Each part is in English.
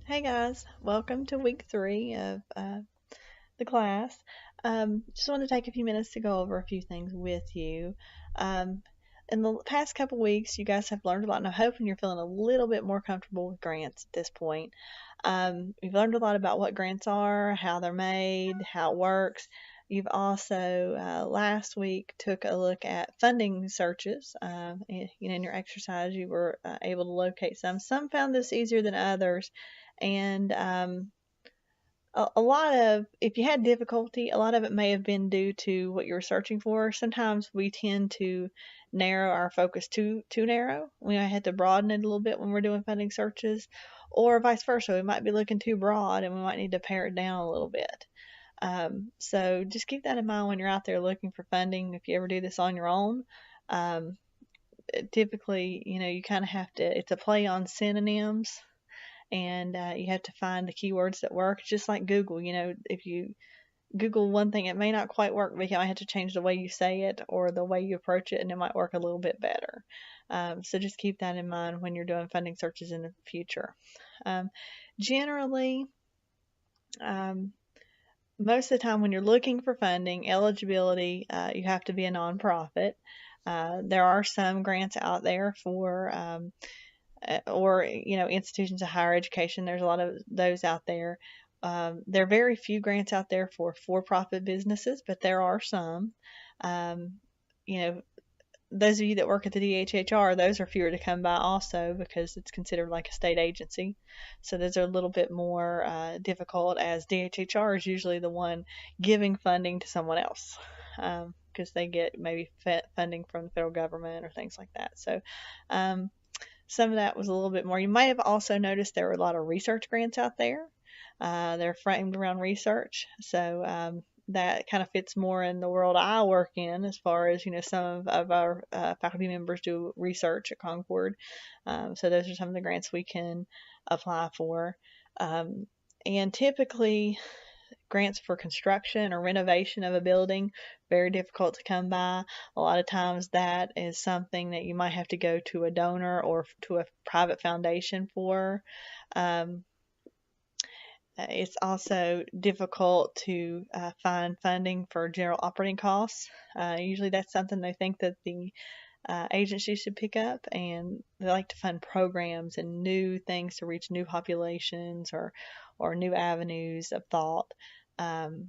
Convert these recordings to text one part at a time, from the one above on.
Hey guys, welcome to week 3 of the class. Just want to take a few minutes to go over a few things with you. Um, in the past couple weeks, you guys have learned a lot, and I'm hoping you're feeling a little bit more comfortable with grants at this point. You've learned a lot about what grants are, how they're made, how it works. You've also last week took a look at funding searches. In your exercise, you were able to locate some. Some found this easier than others, and a lot of, if you had difficulty, a lot of it may have been due to what you were searching for. Sometimes we tend to narrow our focus too narrow. We might have to broaden it a little bit when we're doing funding searches, or vice versa. We might be looking too broad and we might need to pare it down a little bit. So just keep that in mind when you're out there looking for funding. If you ever do this on your own, um, typically, you kind of have to, it's a play on synonyms, and you have to find the keywords that work. Just like Google, if you Google one thing, it may not quite work, but you might have to change the way you say it or the way you approach it, and it might work a little bit better. So just keep that in mind when you're doing funding searches in the future. Um, Generally, um, most of the time when you're looking for funding eligibility, you have to be a nonprofit. There are some grants out there for or institutions of higher education. There's a lot of those out there. There are very few grants out there for profit businesses, but there are some. Um, you know, those of you that work at the DHHR, those are fewer to come by also because it's considered like a state agency. So those are a little bit more difficult, as DHHR is usually the one giving funding to someone else, because they get maybe funding from the federal government or things like that. So um, some of that was a little bit more. You might have also noticed there were a lot of research grants out there. They're framed around research, so that kind of fits more in the world I work in, as far as some of our faculty members do research at Concord. So those are some of the grants we can apply for. Um, and typically, grants for construction or renovation of a building, very difficult to come by. A lot of times that is something that you might have to go to a donor or to a private foundation for. Um, it's also difficult to find funding for general operating costs. Usually that's something they think that the agencies should pick up, and they like to fund programs and new things to reach new populations or new avenues of thought. Um,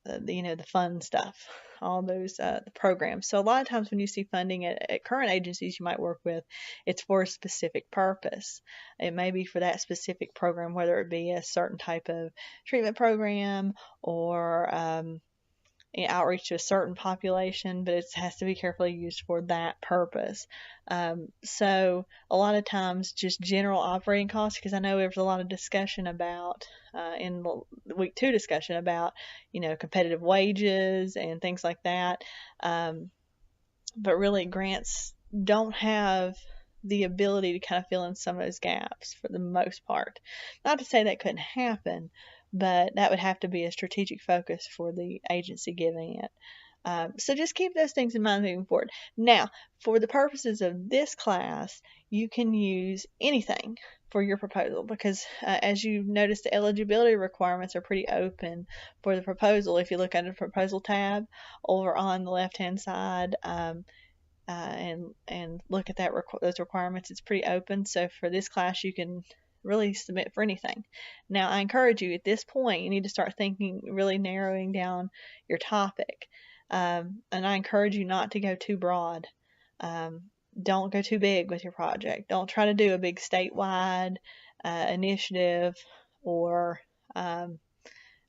the fun stuff, all those the programs. So a lot of times when you see funding at current agencies you might work with, it's for a specific purpose. It may be for that specific program, whether it be a certain type of treatment program or outreach to a certain population, but it has to be carefully used for that purpose. So a lot of times just general operating costs, because I know there was a lot of discussion about in the week 2 discussion about competitive wages and things like that. But really grants don't have the ability to kind of fill in some of those gaps for the most part. Not to say that couldn't happen, but that would have to be a strategic focus for the agency giving it. So just keep those things in mind moving forward. Now, for the purposes of this class, you can use anything for your proposal because, as you notice, the eligibility requirements are pretty open for the proposal. If you look under the proposal tab over on the left-hand side, and look at those requirements, it's pretty open. So for this class, you can really submit for anything. Now, I encourage you at this point, you need to start thinking, really narrowing down your topic. And I encourage you not to go too broad. Um, don't go too big with your project. Don't try to do a big statewide initiative or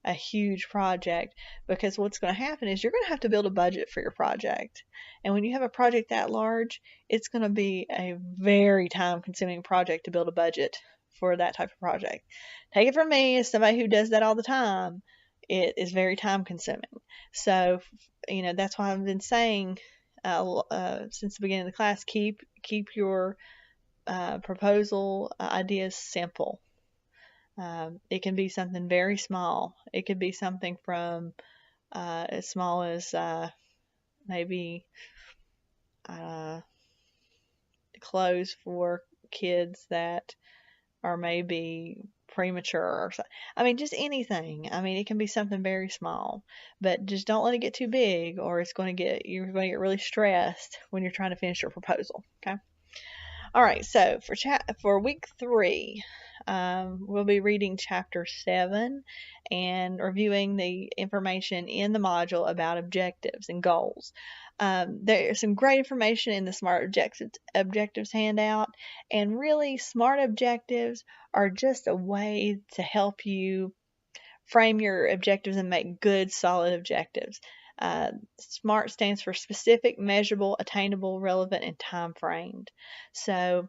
a huge project, because what's going to happen is you're going to have to build a budget for your project. And when you have a project that large, it's going to be a very time consuming project to build a budget for that type of project. Take it from me, as somebody who does that all the time, it is very time consuming. So, that's why I've been saying since the beginning of the class, keep your proposal ideas simple. It can be something very small. It could be something from as small as maybe uh, clothes for kids that are maybe premature or something. I mean, just anything. I mean, it can be something very small, but just don't let it get too big, or you're going to get really stressed when you're trying to finish your proposal. Okay. All right. So for week 3, we'll be reading chapter 7 and reviewing the information in the module about objectives and goals. There's some great information in the SMART objectives handout, and really SMART objectives are just a way to help you frame your objectives and make good, solid objectives. SMART stands for specific, measurable, attainable, relevant, and time framed. So,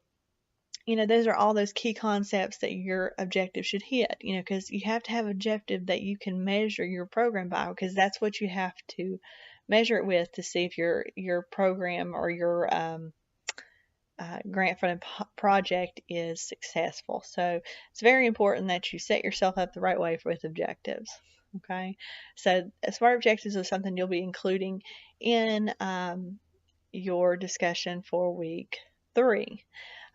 those are all those key concepts that your objective should hit, because you have to have an objective that you can measure your program by, because that's what you have to measure it with to see if your program or your grant funded project is successful. So it's very important that you set yourself up the right way with objectives. Okay, so SMART objectives is something you'll be including in your discussion for week 3.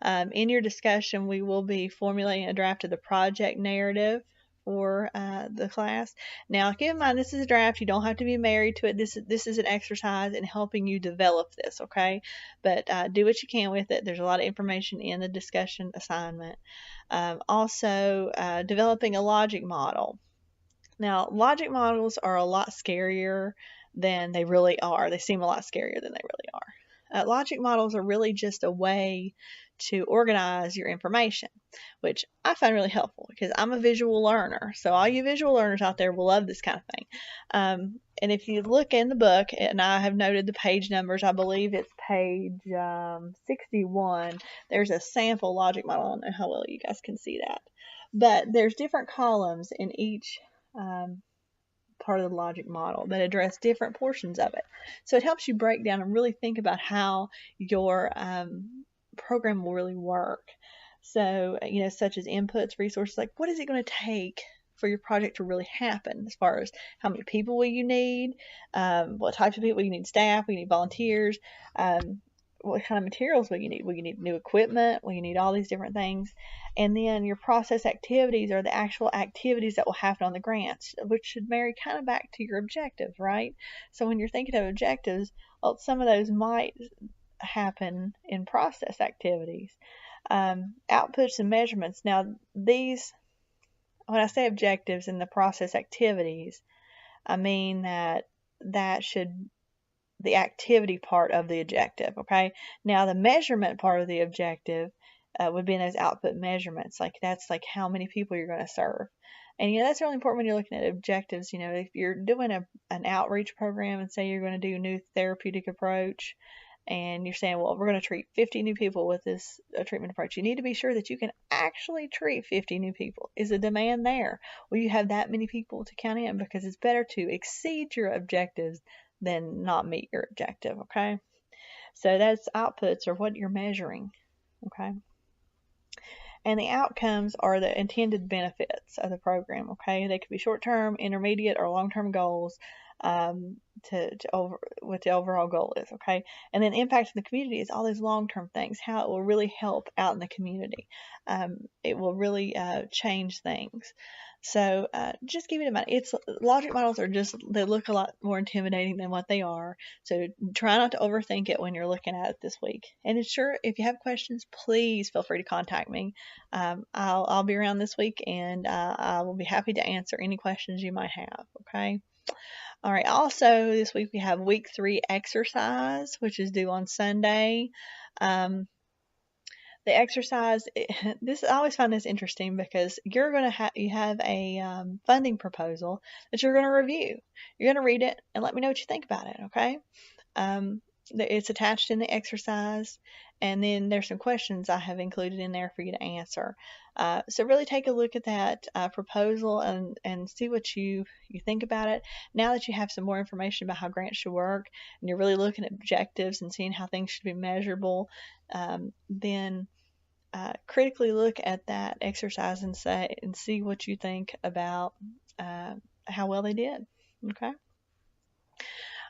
In your discussion, we will be formulating a draft of the project narrative for the class. Now, keep in mind, this is a draft. You don't have to be married to it. This is an exercise in helping you develop this, okay? But do what you can with it. There's a lot of information in the discussion assignment. Also, developing a logic model. Now, logic models are a lot scarier than they really are. They seem a lot scarier than they really are. Logic models are really just a way to organize your information, which I find really helpful because I'm a visual learner. So all you visual learners out there will love this kind of thing. And if you look in the book, and I have noted the page numbers, I believe it's page 61, there's a sample logic model. I don't know how well you guys can see that. But there's different columns in each part of the logic model that address different portions of it. So it helps you break down and really think about how your program will really work. So, such as inputs, resources, like what is it going to take for your project to really happen, as far as how many people will you need, what types of people you need, staff, will you need volunteers, what kind of materials will you need? Will you need new equipment? Will you need all these different things? And then your process activities are the actual activities that will happen on the grants, which should marry kind of back to your objectives, right? So when you're thinking of objectives, well, some of those might happen in process activities. Outputs and measurements. Now, when I say objectives in the process activities, I mean that should the activity part of the objective, okay? Now, the measurement part of the objective would be in those output measurements. That's like how many people you're going to serve. And, that's really important when you're looking at objectives. If you're doing an outreach program and say you're going to do a new therapeutic approach, and you're saying, well, we're going to treat 50 new people with this treatment approach, you need to be sure that you can actually treat 50 new people. Is the demand there? Will you have that many people to count in? Because it's better to exceed your objectives than not meet your objective, okay? So that's outputs, or what you're measuring, okay? And the outcomes are the intended benefits of the program, okay? They could be short-term, intermediate, or long-term goals what the overall goal is, okay? And then impact in the community is all those long-term things, how it will really help out in the community. It will really change things. So just keep it in mind. Logic models they look a lot more intimidating than what they are. So try not to overthink it when you're looking at it this week. And if you have questions, please feel free to contact me. I'll be around this week, and I will be happy to answer any questions you might have, okay? All right, also this week we have week 3 exercise, which is due on Sunday. The exercise, I always find this interesting because you have a funding proposal that you're going to review. You're going to read it and let me know what you think about it, okay? It's attached in the exercise, and then there's some questions I have included in there for you to answer. So really take a look at that proposal and see what you think about it. Now that you have some more information about how grants should work, and you're really looking at objectives and seeing how things should be measurable, then critically look at that exercise and see what you think about how well they did. Okay.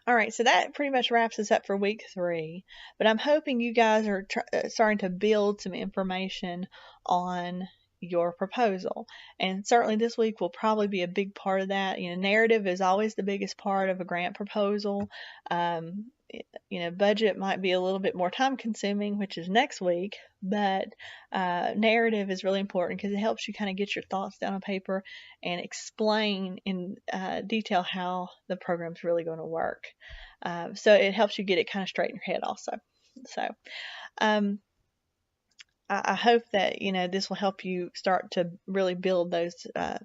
All right, so that pretty much wraps us up for week 3. But I'm hoping you guys are starting to build some information on your proposal. And certainly this week will probably be a big part of that. Narrative is always the biggest part of a grant proposal. Budget might be a little bit more time consuming, which is next week, but narrative is really important because it helps you kind of get your thoughts down on paper and explain in detail how the program's really going to work. So it helps you get it kind of straight in your head also. So I hope that this will help you start to really build those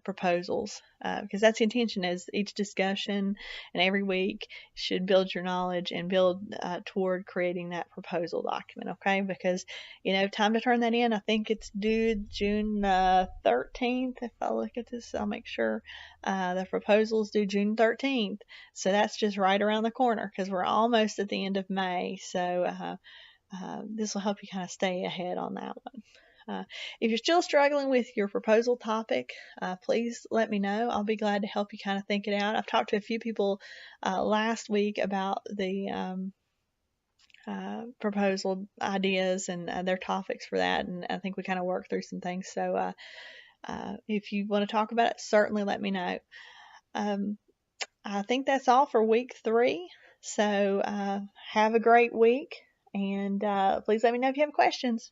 proposals, because that's the intention. Is each discussion and every week should build your knowledge and build toward creating that proposal document. Okay, because time to turn that in. I think it's due June 13th. If I look at this, I'll make sure the proposal's due June 13th. So that's just right around the corner because we're almost at the end of May. So this will help you kind of stay ahead on that one. If you're still struggling with your proposal topic, please let me know. I'll be glad to help you kind of think it out. I've talked to a few people last week about the proposal ideas and their topics for that, and I think we kind of worked through some things. So if you want to talk about it, certainly let me know. I think that's all for week 3. So have a great week. And please let me know if you have questions.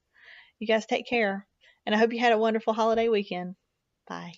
You guys take care. And I hope you had a wonderful holiday weekend. Bye.